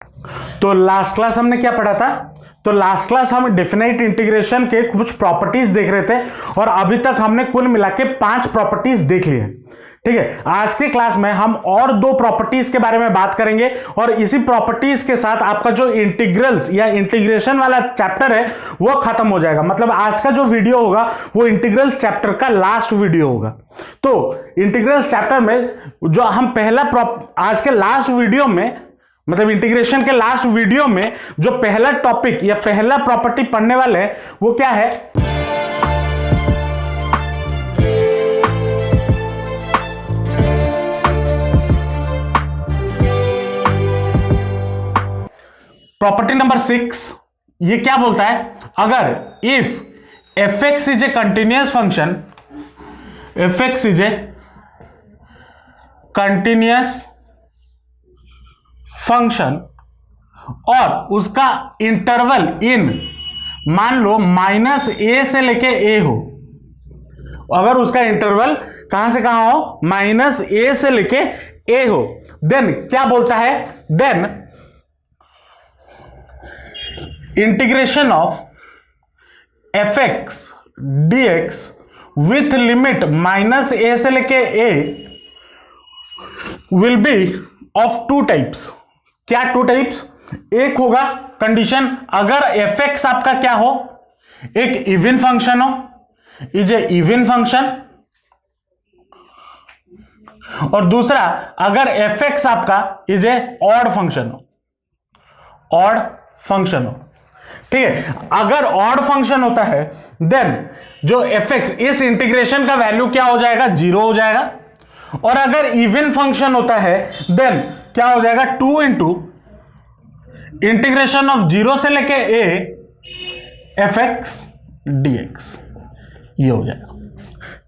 तो last class हमने क्या पढ़ा था? तो लास्ट क्लास हम डेफिनेट इंटीग्रेशन के कुछ प्रॉपर्टीज देख रहे थे और अभी तक हमने कुल मिला के 5 प्रॉपर्टीज देख ली है। ठीक है, आज के क्लास में हम और 2 प्रॉपर्टीज के बारे में बात करेंगे और इसी प्रॉपर्टीज के साथ आपका जो इंटीग्रल्स या इंटीग्रेशन वाला चैप्टर है वो खत्म हो जाएगा। मतलब आज का जो वीडियो होगा वो इंटीग्रल्स चैप्टर का लास्ट वीडियो होगा। तो इंटीग्रल्स चैप्टर में जो हम आज के लास्ट वीडियो में, मतलब इंटीग्रेशन के लास्ट वीडियो में जो पहला टॉपिक या पहला प्रॉपर्टी पढ़ने वाले हैं वो क्या है? प्रॉपर्टी नंबर 6 ये क्या बोलता है? अगर if fx is a continuous function, fx is a continuous function और उसका इंटरवल इन मान लो -a से लेके a हो, अगर उसका इंटरवल कहां से कहां हो? -a से लेके a हो, देन क्या बोलता है? Then integration of fx dx with limit -a से लेके a will be of 2 types. क्या 2 टाइप्स? एक होगा कंडीशन अगर fx आपका क्या हो? एक इवन फंक्शन हो, इज ए इवन फंक्शन, और दूसरा अगर fx आपका इज ए ऑड फंक्शन हो, ऑड फंक्शन हो। ठीक है, अगर ऑड फंक्शन होता है देन जो fx इस इंटीग्रेशन का वैल्यू क्या हो जाएगा? 0 हो जाएगा, और अगर इवन फंक्शन होता है देन क्या हो जाएगा? 2 इंटू इंटीग्रेशन ऑफ 0 से लेके a fx dx, ये हो जाएगा।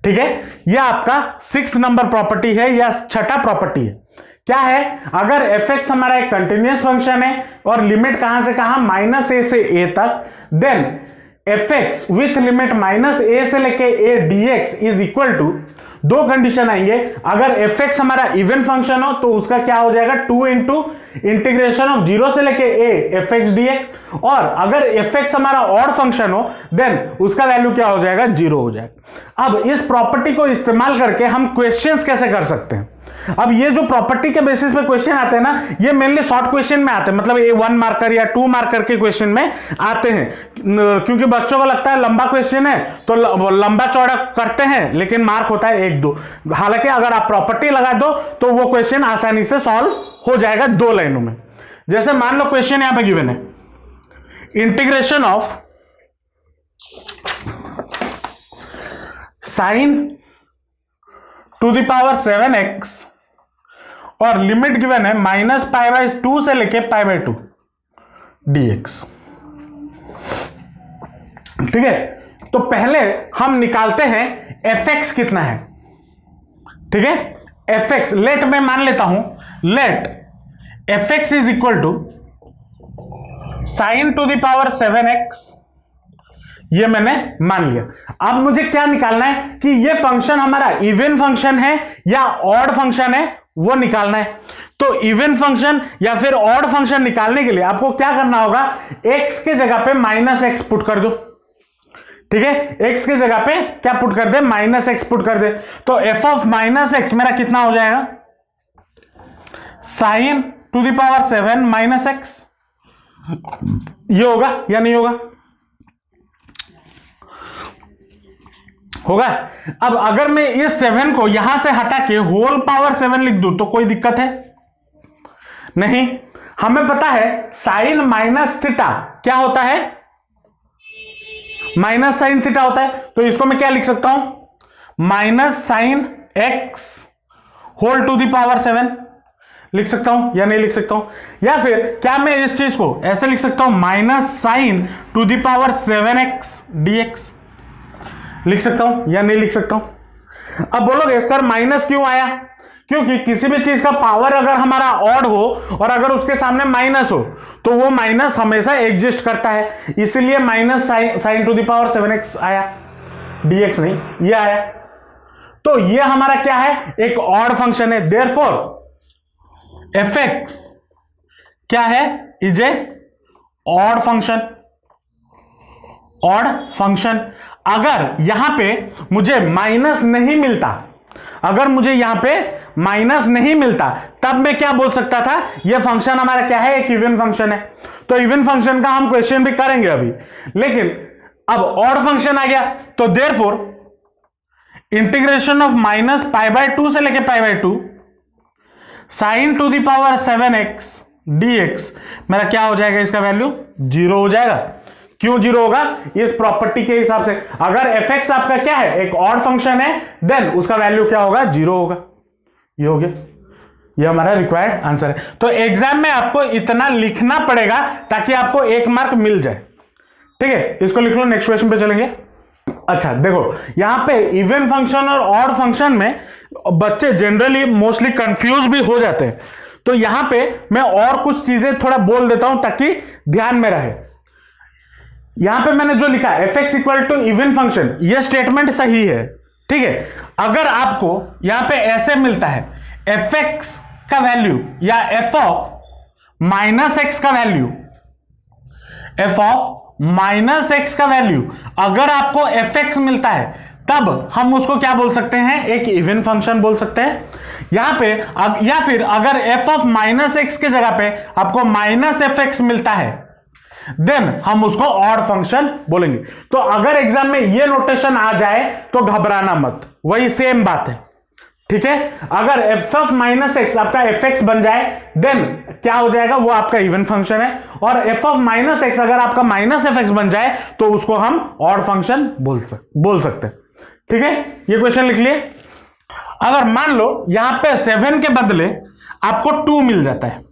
ठीक है, ये आपका 6 नंबर प्रॉपर्टी है या छठा प्रॉपर्टी है। क्या है? अगर fx हमारा एक कंटिन्यूअस फंक्शन है और लिमिट कहां से कहां? -a से a तक, then fx with limit -a से लेके a dx is equal to 2 condition आएंगे। अगर fx हमारा इवन फंक्शन हो तो उसका क्या हो जाएगा? 2 इंटू इंटीग्रेशन ऑफ 0 से लेके a fx dx, और अगर fx हमारा ऑड फंक्शन हो देन उसका वैल्यू क्या हो जाएगा? 0 हो जाएगा। अब इस प्रॉपर्टी को इस्तेमाल करके हम क्वेश्चंस कैसे कर सकते हैं? अब ये जो प्रॉपर्टी के बेसिस पे क्वेश्चन आते हैं ना, ये मेनली शॉर्ट क्वेश्चन में आते हैं, मतलब ये 1 मार्कर या 2 मार्कर के क्वेश्चन में आते हैं, क्योंकि बच्चों को लगता है लंबा क्वेश्चन है तो लंबा चौड़ा करते हैं लेकिन मार्क होता है 1-2। हालांकि अगर आप प्रॉपर्टी लगा दो तो वो क्वेश्चन आसानी से सॉल्व हो जाएगा 2 लाइनों में। जैसे मान लो क्वेश्चन यहां पे गिवन है, integration of sin to the power 7x और लिमिट गिवन है -π/2 से लेके π/2 dx। ठीक है, तो पहले हम निकालते हैं fx कितना है। ठीक है, fx लेट मैं मान लेता हूं, let fx is equal to sin to the power 7x, ये मैंने मान लिया। अब मुझे क्या निकालना है कि ये फंक्शन हमारा इवन फंक्शन है या ऑड फंक्शन है, वो निकालना है। तो इवन फंक्शन या फिर ऑड फंक्शन निकालने के लिए आपको क्या करना होगा? x के जगह पे -x पुट कर दो। ठीक है, x के जगह पे क्या पुट कर दे? -x पुट कर दे। तो f ऑफ -x मेरा कितना हो जाएगा? sin to the power 7 -x, ये होगा या नहीं होगा? होगा। अब अगर मैं इस 7 को यहां से हटा के होल पावर 7 लिख दूं तो कोई दिक्कत है? नहीं। हमें पता है साइन माइनस थीटा क्या होता है? माइनस साइन थीटा होता है। तो इसको मैं क्या लिख सकता हूं? Minus sine x whole to the power 7 लिख सकता हूं या नहीं लिख सकता हूं? या फिर क्या मैं इस चीज को ऐसे लिख सकता हूं? Minus sign to the power 7x dx लिख सकता हूं या नहीं लिख सकता हूं? अब बोलोगे सर माइनस क्यों आया? क्योंकि किसी भी चीज का पावर अगर हमारा ऑड हो और अगर उसके सामने माइनस हो तो वो माइनस हमेशा एग्जिस्ट करता है, इसीलिए minus sign to the power 7x आया, dx नहीं, ये आया। तो ये हमारा क्या है? एक ऑड फंक्शन है। देयरफॉर fx क्या है, is a odd function. Odd function. अगर यहां पे मुझे माइनस नहीं मिलता, अगर मुझे यहां पे माइनस नहीं मिलता, तब मैं क्या बोल सकता था, यह फंक्शन हमारा क्या है, एक इवन फंक्शन है। तो इवन फंक्शन का हम क्वेश्चन भी करेंगे अभी, लेकिन अब ऑड फंक्शन आ गया, तो therefore integration of minus pi by 2 से लेके pi by 2 sign to the power 7x dx मेरा क्या हो जाएगा, इसका वैल्यू 0 हो जाएगा। क्यों 0 होगा, इस प्रॉपर्टी के हिसाब से। अगर fx आपका क्या है, एक ऑड फंक्शन है, देन उसका वैल्यू क्या होगा, 0 होगा। ये हो गया, ये हमारा रिक्वायर्ड आंसर है। तो एग्जाम में आपको इतना लिखना पड़ेगा ताकि आपको 1 मार्क मिल जाए। ठीक है, इसको लिख लो, नेक्स्ट क्वेश्चन पे चलेंगे। अच्छा देखो, यहां पे इवन फंक्शन और ऑड फंक्शन में बच्चे जनरली मोस्टली कंफ्यूज भी हो जाते हैं। तो यहां पे मैं और कुछ चीजें थोड़ा बोल देता हूं ताकि ध्यान में रहे। यहां पे मैंने जो लिखा है fx equal to even function, यह स्टेटमेंट सही है। ठीक है, अगर आपको यहां पे ऐसे मिलता है fx का वैल्यू या f ऑफ माइनस एक्स का value, f of minus x का वैल्यू अगर आपको fx मिलता है, तब हम उसको क्या बोल सकते हैं, एक इवन फंक्शन बोल सकते हैं यहां पे। या फिर अगर f ऑफ माइनस एक्स के जगह पे आपको माइनस fx मिलता है, देन हम उसको ऑड फंक्शन बोलेंगे। तो अगर एग्जाम में ये नोटेशन आ जाए तो घबराना मत, वही सेम बात है। ठीक है, अगर f ऑफ माइनस एक्स आपका fx बन जाए, देन क्या हो जाएगा, वो आपका इवन फंक्शन है। और f ऑफ माइनस एक्स अगर आपका माइनस fx बन जाए तो उसको हम ऑड फंक्शन बोल सकते हैं। ठीक है, ये क्वेश्चन लिख लिए। अगर मान लो यहां पे 7 के बदले आपको 2 मिल जाता है,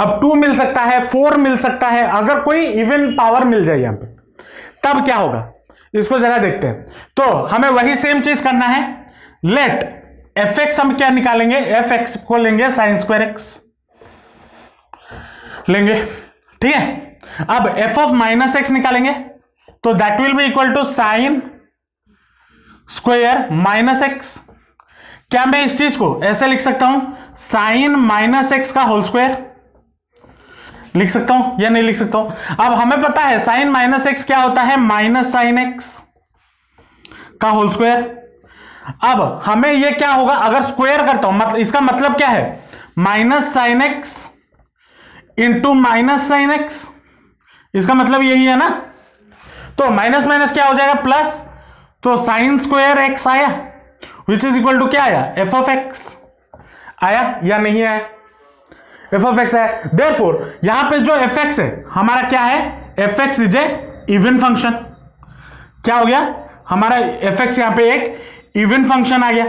अब 2 मिल सकता है, 4 मिल सकता है, अगर कोई इवन पावर मिल जाए यहां पे, तब क्या होगा, इसको जरा देखते हैं। तो हमें वही सेम चीज करना है। लेट fx हम क्या निकालेंगे, fx को लेंगे साइन स्क्वायर एक्स लेंगे। ठीक है, अब f ऑफ माइनस एक्स निकालेंगे, तो that will be equal to sine square minus x. क्या मैं इस चीज को ऐसे लिख सकता हूं, साइन माइनस एक्स का होल स्क्वायर लिख सकता हूं या नहीं लिख सकता हूं। अब हमें पता है साइन माइनस एक्स क्या होता है, माइनस साइन एक्स का होल स्क्वायर। अब हमें ये क्या होगा, अगर स्क्वायर करता हूं, मतलब इसका मतलब क्या है, minus sine x into minus sine x, इसका मतलब यही है ना। तो माइनस माइनस क्या हो जाएगा, प्लस, तो साइन स्क्वायर एक्स आया, विच इज इक्वल टू क्या आया, एफ ऑफ एक्स आया या नहीं आया, एफ ऑफ एक्स है। देयरफॉर यहां पे जो एफ एक्स है हमारा क्या है, F x is a even function. क्या हो गया, हमारा एफ एक्स यहां पे एक इवन फंक्शन आ गया।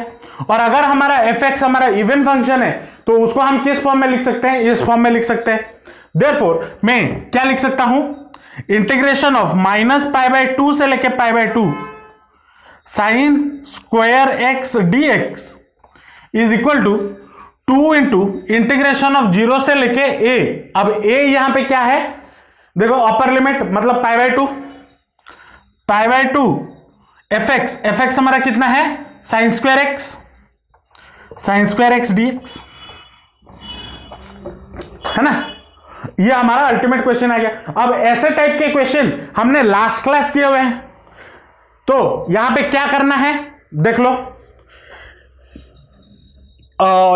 और अगर हमारा एफ एक्स हमारा इवन फंक्शन है तो उसको हम किस फॉर्म में लिख सकते हैं, इस फॉर्म में लिख सकते हैं। देयरफॉर मैं क्या लिख सकता हूं, integration of minus pi by 2 से लेके pi by 2 sine square x d x is equal to 2 into integration of 0 से लेके a। अब a यहां पे क्या है, देखो अपर लिमिट मतलब पाई बाय 2 एफ एक्स हमारा कितना है, साइन स्क्वायर एक्स dx है ना। ये हमारा अल्टीमेट क्वेश्चन आ गया। अब ऐसे टाइप के क्वेश्चन हमने लास्ट क्लास किए हुए हैं, तो यहां पे क्या करना है देख लो।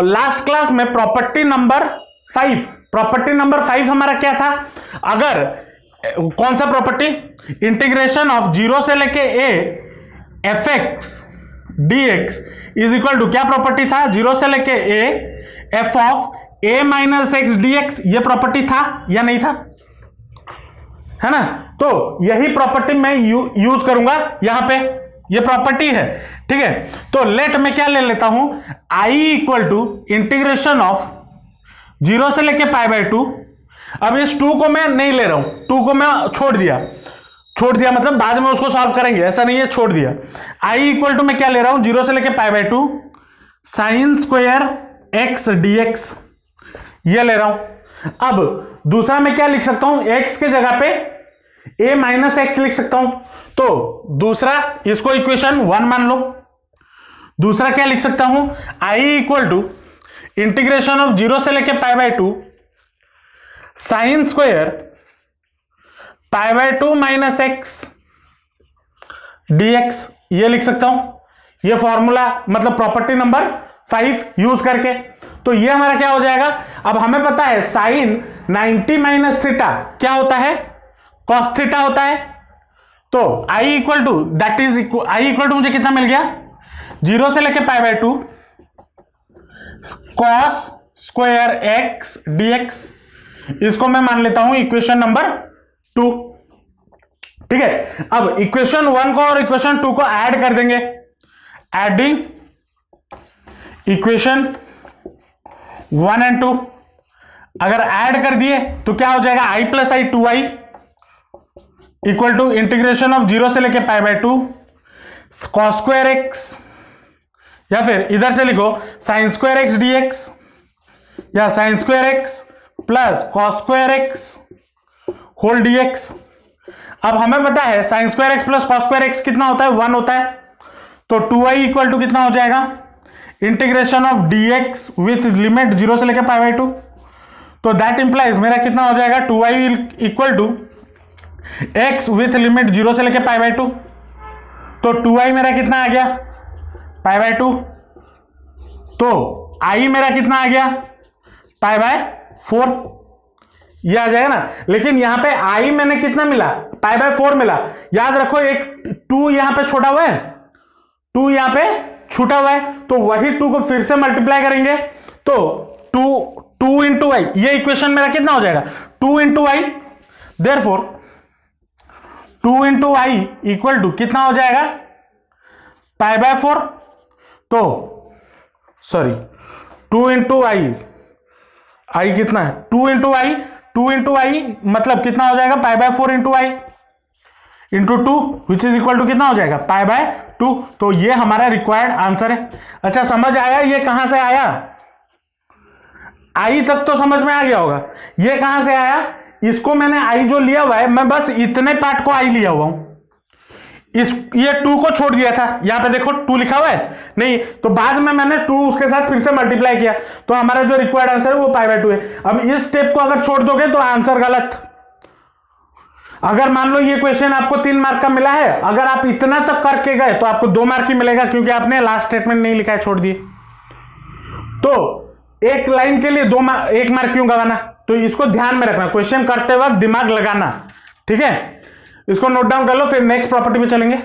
लास्ट क्लास में प्रॉपर्टी नंबर 5 हमारा क्या था, अगर कौन सा प्रॉपर्टी, इंटीग्रेशन ऑफ 0 से लेके a f x d x is equal to क्या प्रॉपर्टी था, 0 से लेके a f of a minus x d x, ये प्रॉपर्टी था या नहीं था, है ना। तो यही प्रॉपर्टी मैं यूज करूंगा यहां पे, ये प्रॉपर्टी है। ठीक है, तो लेट में क्या ले लेता हूं, i equal to integration of 0 से लेके पाई बाय 2। अब इस 2 को मैं नहीं ले रहा हूं, 2 को मैं छोड़ दिया मतलब बाद में उसको सॉल्व करेंगे, ऐसा नहीं है, छोड़ दिया। i इक्वल टू मैं क्या ले रहा हूं, 0 से लेके pi by 2 sine square x dx, ये ले रहा हूं। अब दूसरा मैं क्या लिख सकता हूं, x के जगह पे a माइनस एक्स लिख सकता हूं। तो दूसरा, इसको इक्वेशन 1 मान लो। दूसरा क्या लिख सकता हूं, i equal to integration of 0 से लेके pi by 2 sine square pi by 2 minus x dx, ये लिख सकता हूं, ये फॉर्मूला मतलब प्रॉपर्टी नंबर 5 यूज करके। तो ये हमारा क्या हो जाएगा, अब हमें पता है साइन 90 माइनस थीटा क्या होता है, कॉस थीटा होता है। तो i equal to that is i equal to मुझे कितना मिल गया, 0 से लेके pi by 2 cos square x dx। इसको मैं मान लेता हूं इक्वेशन नंबर 2। ठीक है, अब इक्वेशन 1 को और इक्वेशन 2 को ऐड कर देंगे। एडिंग इक्वेशन 1 एंड 2, अगर ऐड कर दिए तो क्या हो जाएगा, i plus i 2i equal to integration of 0 से लेके pi by 2 cos square x, या फिर इधर से लिखो साइन स्क्वायर एक्स dx, या sine square x plus cos square x whole dx। अब हमें पता है sine square x plus cos square x कितना होता है, 1 होता है। तो 2i इक्वल टू कितना हो जाएगा, integration of dx with limit 0 से लेकर पाई बाय 2। तो दैट इंप्लाइज मेरा कितना हो जाएगा, 2i equal to x with limit 0 से लेकर पाई बाय 2। तो 2i मेरा कितना आ गया, पाई बाय 2। तो i मेरा कितना आ गया, पाई बाय 4, ये आ जाएगा ना। लेकिन यहां पे i मैंने कितना मिला, पाई बाय 4 मिला। याद रखो एक 2 यहां पे छोटा हुआ है, 2 यहां पे छूटा हुआ है, तो वही 2 को फिर से मल्टीप्लाई करेंगे तो 2 इंटू आई, ये इक्वेशन मेरा कितना हो जाएगा, 2 into i. Therefore 2 into i equal to कितना हो जाएगा, पाई बाय 4। तो सॉरी 2 इंटू आई, आई कितना है 2 इंटू आई, 2 इंटू आई मतलब कितना हो जाएगा, pi by 4 into i into 2 which is equal to कितना हो जाएगा, पाई बाय 2। तो ये हमारा रिक्वायर्ड आंसर है। अच्छा समझ आया ये कहां से आया, आई तक तो समझ में आ गया होगा, ये कहां से आया, इसको मैंने आई जो लिया हुआ है, मैं बस इतने पार्ट को आई लिया हुआ हूं, ये 2 को छोड़ दिया था। यहां पे देखो 2 लिखा हुआ है नहीं, तो बाद में मैंने 2 उसके साथ फिर से मल्टीप्लाई किया, तो हमारा जो रिक्वायर्ड आंसर है वो पाई बाय 2 है। अब इस स्टेप को अगर छोड़ दोगे तो आंसर गलत। अगर मान लो ये क्वेश्चन आपको 3 मार्क का मिला है, अगर आप इतना तक करके गए तो आपको 2 मार्क ही मिलेगा, क्योंकि आपने लास्ट स्टेटमेंट नहीं लिखा है, छोड़ दिए। तो एक लाइन के लिए 1 मार्क क्यों गवाना, तो इसको ध्यान में रखना, क्वेश्चन करते वक्त दिमाग लगाना। ठीक है, इसको नोट डाउन कर लो, फिर नेक्स्ट प्रॉपर्टी पे चलेंगे।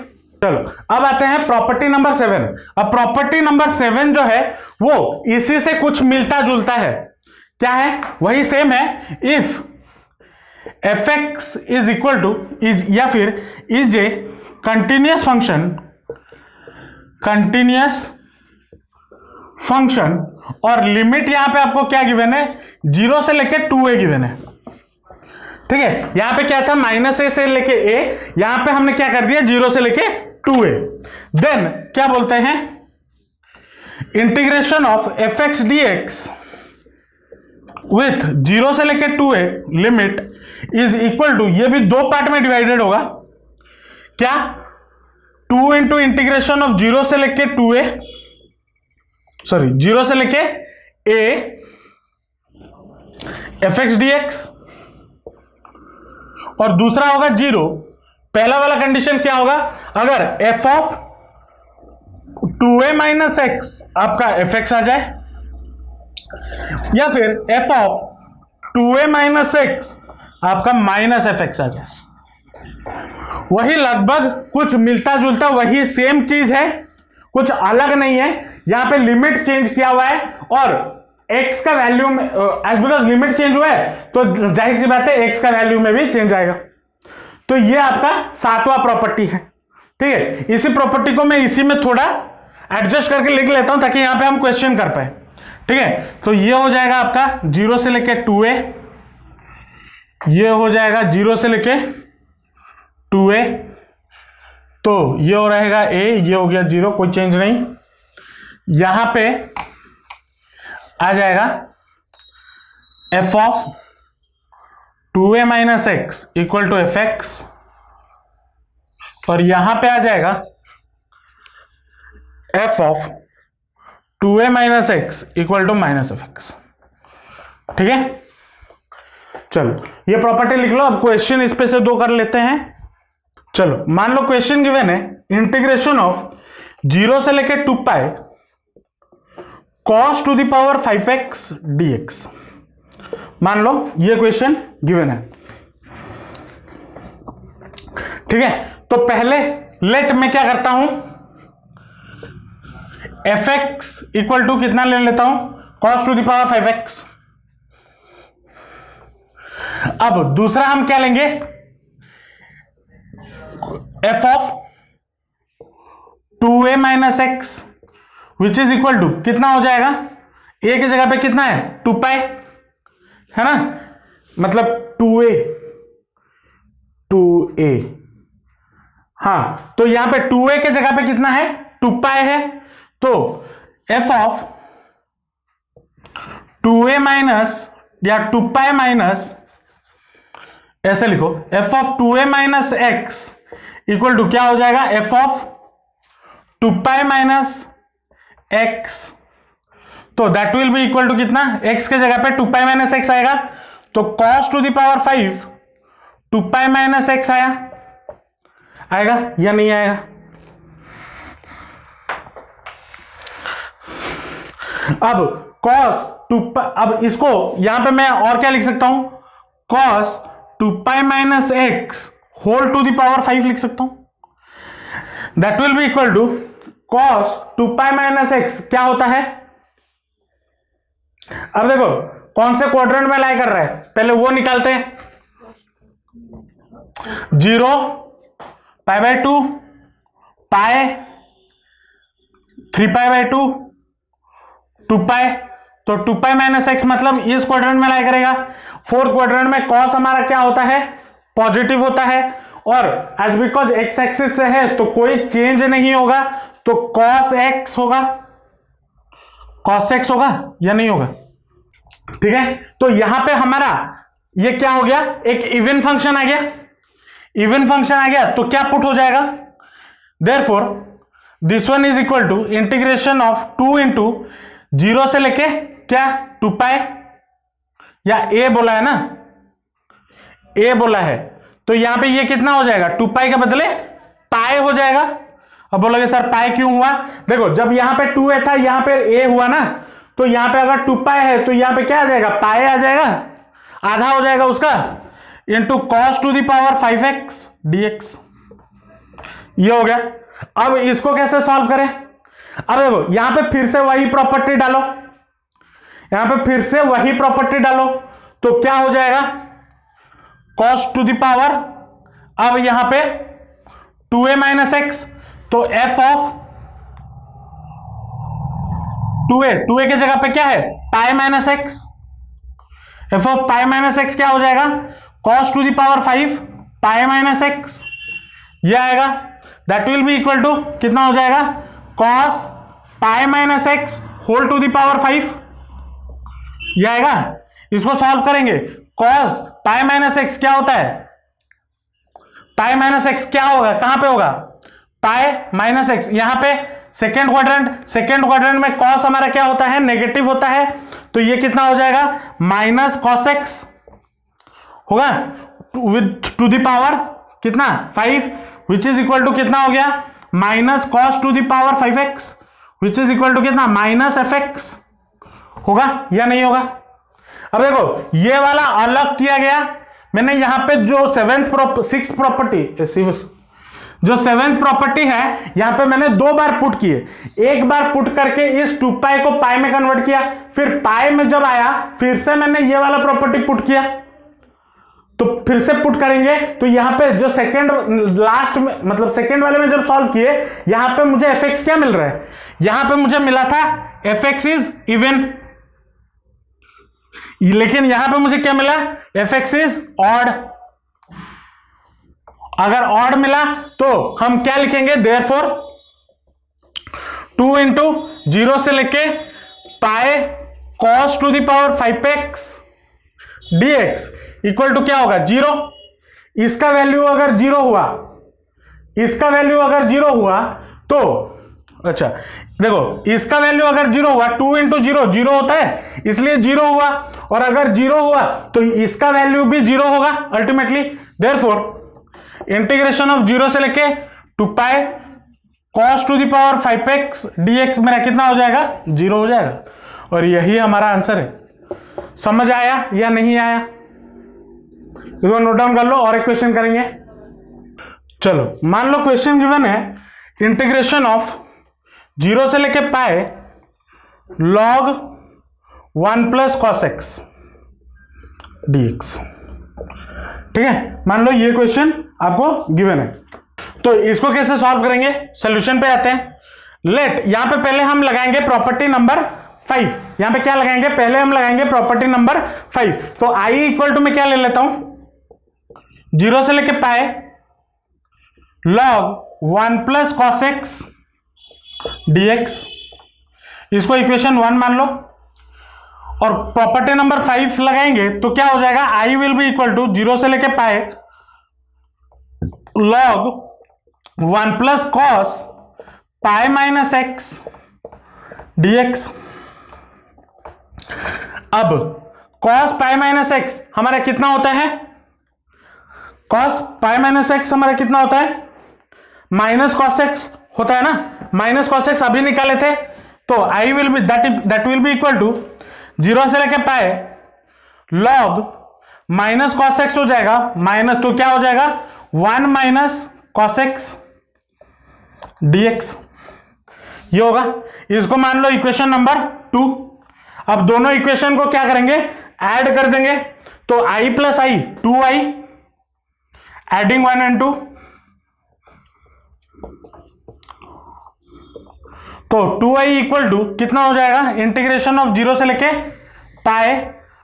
चलो अब आते हैं प्रॉपर्टी नंबर 7। अब प्रॉपर्टी नंबर 7 जो है वो इसी से कुछ मिलता जुलता है। क्या है, वही सेम है, if fx is equal two is, या फिर इज ए कंटिन्यूअस फंक्शन और लिमिट यहां पे आपको क्या गिवन है, 0 से लेके 2a गिवन है। ठीक है, यहां पे क्या था, -a से लेके a, यहां पे हमने क्या कर दिया, 0 से लेके 2a। देन क्या बोलते हैं, integration of fx dx with 0 से लेके 2a limit is equal to, ये भी 2 पार्ट में डिवाइडेड होगा, क्या 2 इंटू इंटीग्रेशन ऑफ 0 से लेके 2a, सॉरी 0 से लेके a fx dx, और दूसरा होगा 0। पहला वाला कंडीशन क्या होगा, अगर f of 2a minus x आपका fx आ जाए, या फिर f of 2a minus x आपका माइनस fx आ जाए। वही लगभग कुछ मिलता जुलता, वही सेम चीज है, कुछ अलग नहीं है। यहां पे लिमिट चेंज किया हुआ है और x का वैल्यू में, एज बिकॉज लिमिट चेंज हुआ है तो जाहिर सी बात है x का वैल्यू में भी चेंज आएगा। तो ये आपका 7वां प्रॉपर्टी है। ठीक है, इसी प्रॉपर्टी को मैं इसी में थोड़ा एडजस्ट करके लिख लेता हूं ताकि यहां पे हम क्वेश्चन कर पाए। ठीक है, तो ये हो जाएगा आपका 0 से लेके 2a, ये हो जाएगा 0 से लेके 2a, तो ये हो रहेगा a, ये हो गया 0, कोई चेंज नहीं। यहां पे आ जाएगा f of 2a minus x equal to fx, और यहां पे आ जाएगा f of 2a minus x equal to minus fx। ठीक है, चलो ये प्रॉपर्टी लिख लो। अब क्वेश्चन इस पे से 2 कर लेते हैं। चलो मान लो क्वेश्चन गिवन है इंटीग्रेशन ऑफ 0 से लेके 2 pi cos to the power 5x dx। मान लो ये क्वेश्चन गिवन है, ठीक है। तो पहले लेट मैं क्या करता हूं, fx इक्वल टू कितना ले लेता हूं, cos to the power 5x। अब दूसरा हम क्या लेंगे, f of 2a minus x which is equal to कितना हो जाएगा, a की जगह पे कितना है 2 पाई है ना, मतलब 2a। हाँ तो यहां पे 2a के जगह पे कितना है 2 पाई है, तो f ऑफ 2a माइनस या 2 पाई माइनस, ऐसे लिखो f of 2a minus x equal to क्या हो जाएगा, f of 2 pi minus x. तो that will be equal to कितना, x के जगह पे 2 पाई माइनस एक्स आएगा, तो cos to the power 5 2 pi minus x आएगा या नहीं आएगा। अब cos 2 अब इसको यहां पे मैं और क्या लिख सकता हूं, cos 2 pi minus x whole to the power 5 लिख सकता हूं। That will be equal to cos 2 pi minus x क्या होता है, अब देखो कौन से क्वाड्रेंट में लाई कर रहा है, पहले वो निकालते हैं। 0 पाई बाय 2 पाई 3 पाई बाय 2 2 पाई, तो 2 पाई माइनस एक्स मतलब इस क्वाड्रेंट में लाई करेगा। फोर्थ क्वाड्रेंट में cos हमारा क्या होता है, पॉजिटिव होता है, और एज बिकॉज एक्स एक्सिस से है तो कोई चेंज नहीं होगा, तो cos x होगा, cos x होगा या नहीं होगा, ठीक है। तो यहां पे हमारा ये क्या हो गया, एक इवन फंक्शन आ गया, इवन फंक्शन आ गया तो क्या पुट हो जाएगा, therefore this one is equal to integration of 2 into 0 से लेके क्या 2 पाई, या a बोला है ना, a बोला है, तो यहां पे ये कितना हो जाएगा, 2 पाई के बदले पाई हो जाएगा। अब बोलोगे सर पाई क्यों हुआ, देखो जब यहां पे 2a था यहां पे a हुआ ना, तो यहां पे अगर 2 पाई है तो यहां पे क्या आ जाएगा, पाई आ जाएगा, आधा हो जाएगा उसका, into cos to the power 5x dx। ये हो गया। अब इसको कैसे सॉल्व करें, अब देखो यहां पे फिर से वही प्रॉपर्टी डालो, यहां पे फिर से वही प्रॉपर्टी डालो, तो क्या हो जाएगा cos टू द पावर, अब यहां पे 2a माइनस एक्स, तो f ऑफ 2a के जगह पे क्या है pi minus x, f of pi minus x क्या हो जाएगा, cos to the power 5 pi minus x, ये आएगा। That will be equal to कितना हो जाएगा, cos pi minus x whole to the power 5, ये आएगा। इसको सॉल्व करेंगे, cos पाई माइनस एक्स क्या होता है, पाई माइनस एक्स क्या होगा, कहां पे होगा, पाई माइनस एक्स, यहां पे सेकेंड क्वाड्रेंट में cos हमारा क्या होता है, नेगेटिव होता है, तो ये कितना हो जाएगा माइनस cos एक्स होगा विद टू द पावर कितना 5, विच इज इक्वल टू कितना हो गया minus cos to the power 5x which is equal to कितना माइनस fx होगा या नहीं होगा। अब देखो ये वाला अलग किया गया, मैंने यहां पे जो सिक्स प्रॉपर्टी है यहां पे मैंने 2 बार पुट किए, एक बार पुट करके इस 2 पाई को पाई में कन्वर्ट किया, फिर पाई में जब आया फिर से मैंने ये वाला प्रॉपर्टी पुट किया, तो फिर से पुट करेंगे, तो यहां पे जो सेकंड लास्ट में मतलब सेकंड वाले में जब सॉल्व किए यहां पे मुझे fx क्या मिल रहा है, यहां पे मुझे मिला था fx इज इवन, लेकिन यहां पे मुझे क्या मिला fx इज ऑड। अगर ऑड मिला तो हम क्या लिखेंगे, देयरफॉर 2 इंटू 0 से लेके pi cos to the power 5x dx equal to क्या होगा 0। इसका वैल्यू अगर 0 हुआ, इसका वैल्यू अगर 0 हुआ तो अच्छा देखो इसका वैल्यू अगर 0 हुआ, 2 इंटू 0 0 होता है, इसलिए 0 हुआ, और अगर 0 हुआ तो इसका वैल्यू भी 0 होगा अल्टीमेटली। देयरफॉर इंटीग्रेशन ऑफ 0 से लेके two pi cos to the power 5x dx मेरा कितना हो जाएगा, 0 हो जाएगा। और यही हमारा आंसर है। समझ आया या नहीं आया, इसको नोट डाउन कर लो और एक क्वेश्चन करेंगे। चलो मान लो क्वेश्चन गिवन है इंटीग्रेशन ऑफ 0 से लेके pi log 1 plus cos x dx। ठीक है, मान लो ये क्वेश्चन आपको गिवन है, तो इसको कैसे सॉल्व करेंगे, सॉल्यूशन पे आते हैं। लेट यहां पे पहले हम लगाएंगे प्रॉपर्टी नंबर 5। यहां पे क्या लगाएंगे, पहले हम लगाएंगे प्रॉपर्टी नंबर 5। तो i इक्वल टू मैं क्या ले लेता हूं, 0 से लेके pi log 1 plus cos x dx, इसको इक्वेशन 1 मान लो, और प्रॉपर्टी नंबर 5 लगाएंगे तो क्या हो जाएगा, i will be equal to 0 से लेके pi log 1 plus cos pi minus x dx। अब cos पाई माइनस x हमारा कितना होता है, cos पाई माइनस x हमारा कितना होता है, माइनस cos x होता है ना, माइनस cos x अभी निकाले थे, तो i will be that will be equal to 0 से लेके pi log minus cos x हो जाएगा, माइनस तो क्या हो जाएगा 1 माइनस cos x dx, ये होगा। इसको मान लो इक्वेशन नंबर 2। अब दोनों इक्वेशन को क्या करेंगे, ऐड कर देंगे, तो i plus i 2i, adding 1 and 2, तो 2i इक्वल टू कितना हो जाएगा, इंटीग्रेशन ऑफ 0 से लेके pi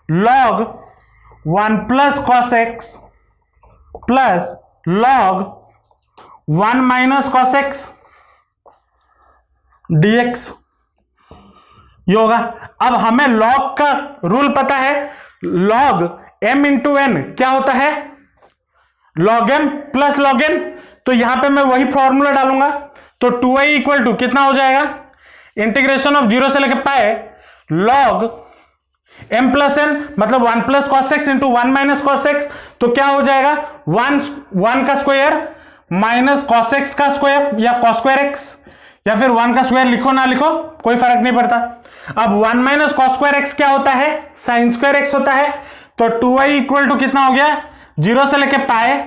log 1 plus cos x plus log 1 minus cos x dx, ये होगा। अब हमें log का रूल पता है, log m इंटू n क्या होता है, log m plus log n, तो यहां पे मैं वही फॉर्मूला डालूंगा, तो 2i इक्वल टू कितना हो जाएगा, इंटीग्रेशन ऑफ 0 से लेके pi log m plus n मतलब 1 plus cos x into 1 minus cos x, तो क्या हो जाएगा 1 का स्क्वायर माइनस cos x का स्क्वायर या cos स्क्वायर x, या फिर 1 का स्क्वायर लिखो ना लिखो कोई फर्क नहीं पड़ता। अब 1 माइनस cos स्क्वायर x क्या होता है, sin स्क्वायर x होता है, तो 2i इक्वल टू कितना हो गया, 0 से लेके pi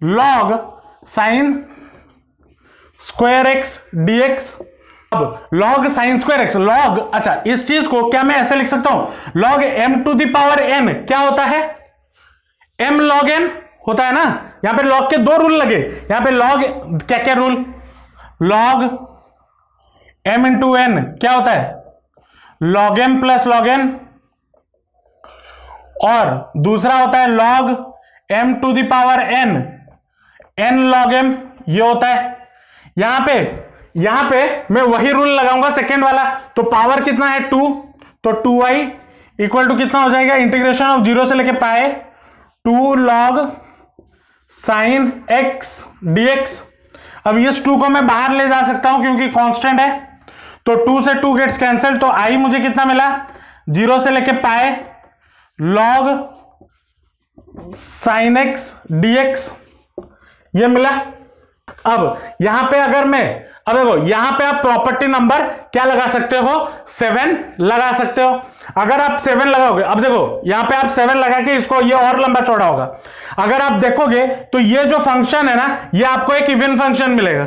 log sin square x dx। अब log sin square x log, अच्छा इस चीज को क्या मैं ऐसे लिख सकता हूं, log m to the power n क्या होता है, m log n होता है ना। यहां पे log के दो रूल लगे, यहां पे log क्या क्या rule, log m into n क्या होता है, log m plus log n, और दूसरा होता है log m to the power n log m, ये होता है। यहां पे मैं वही रूल लगाऊंगा सेकेंड वाला, तो पावर कितना है 2, तो 2i इक्वल टू कितना हो जाएगा, इंटीग्रेशन ऑफ 0 से लेके पाए 2 log sin x dx। अब इस 2 को मैं बाहर ले जा सकता हूं क्योंकि कांस्टेंट है, तो 2 से 2 गेट्स कैंसिल, तो i मुझे कितना मिला, 0 से लेके pi log sin x dx, ये मिला। अब यहां पे अगर मैं, अब देखो यहां पे आप प्रॉपर्टी नंबर क्या लगा सकते हो, 7 लगा सकते हो। अगर आप 7 लगाओगे, अब देखो यहां पे आप 7 लगा के इसको, ये और लंबा चौड़ा होगा। अगर आप देखोगे तो ये जो फंक्शन है ना, ये आपको एक इवन फंक्शन मिलेगा,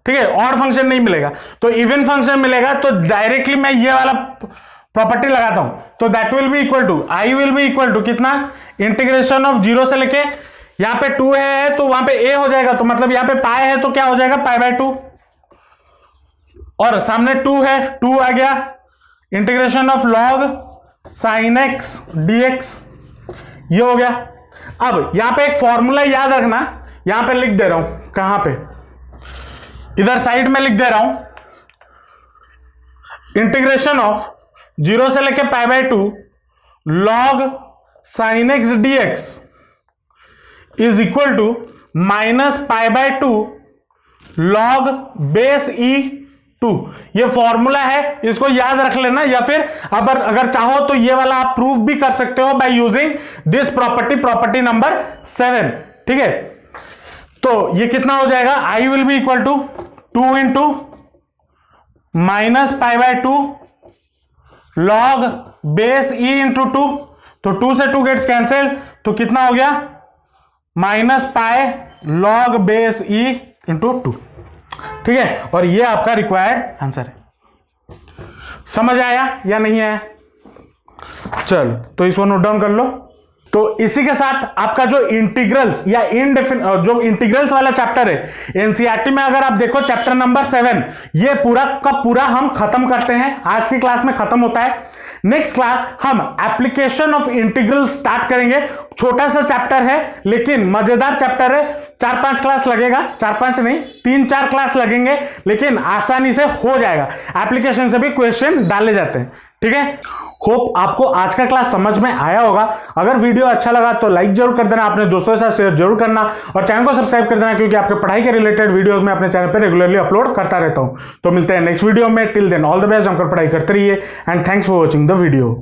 ठीक है, और फंक्शन नहीं मिलेगा। तो इवन फंक्शन मिलेगा, तो डायरेक्टली मैं ये वाला प्रॉपर्टी लगाता हूं, तो that will be equal to, I will be equal to कितना, इंटीग्रेशन ऑफ 0 से लेके, यहां पे 2 है तो वहां पे a हो जाएगा, तो मतलब यहां पे पाई है तो क्या हो जाएगा, पाई बाय 2, और सामने 2 है, 2 आ गया, integration of log sin x dx, ये हो गया। अब यहां पे एक फॉर्मूला याद रखना, यहां पे लिख दे रहा हूं, कहां पे, इधर साइड में लिख दे रहा हूं, इंटीग्रेशन ऑफ 0 से लेके pi by 2 log sin x dx is equal to minus pi by 2 log base e 2। ये फॉर्मूला है, इसको याद रख लेना, या फिर अगर चाहो तो ये वाला आप प्रूव भी कर सकते हो by using this property number 7। ठीक है, तो ये कितना हो जाएगा, I will be equal to 2 into minus pi by 2 log base E into 2, तो 2 से 2 गेट्स कैंसिल, तो कितना हो गया, minus pi log base E into 2। ठीक है, और ये आपका रिक्वायर्ड आंसर है। समझ आया या नहीं आया? चल, तो इसको नोट डाउन कर लो। तो इसी के साथ आपका जो इंटीग्रल्स या जो इंटीग्रल्स वाला चैप्टर है एनसीईआरटी में, अगर आप देखो चैप्टर नंबर 7, ये पूरा का पूरा हम खत्म करते हैं, आज की क्लास में खत्म होता है। नेक्स्ट क्लास हम एप्लीकेशन ऑफ इंटीग्रल स्टार्ट करेंगे। छोटा सा चैप्टर है लेकिन मजेदार चैप्टर है, 4-5 क्लास लगेगा, 4-5 नहीं 3-4 क्लास लगेंगे, लेकिन आसानी से हो जाएगा। एप्लीकेशन से भी क्वेश्चन डाले जाते हैं। ठीक है, होप आपको आज का क्लास समझ में आया होगा। अगर वीडियो अच्छा लगा तो लाइक जरूर कर देना, अपने दोस्तों के साथ शेयर जरूर करना, और चैनल को सब्सक्राइब कर देना, क्योंकि आपके पढ़ाई के रिलेटेड वीडियोस मैं अपने चैनल पर रेगुलरली अपलोड करता रहता हूं। तो मिलते हैं नेक्स्ट वीडियो में। Till then all the best, जमकर पढ़ाई करते रहिए and thanks for watching the video.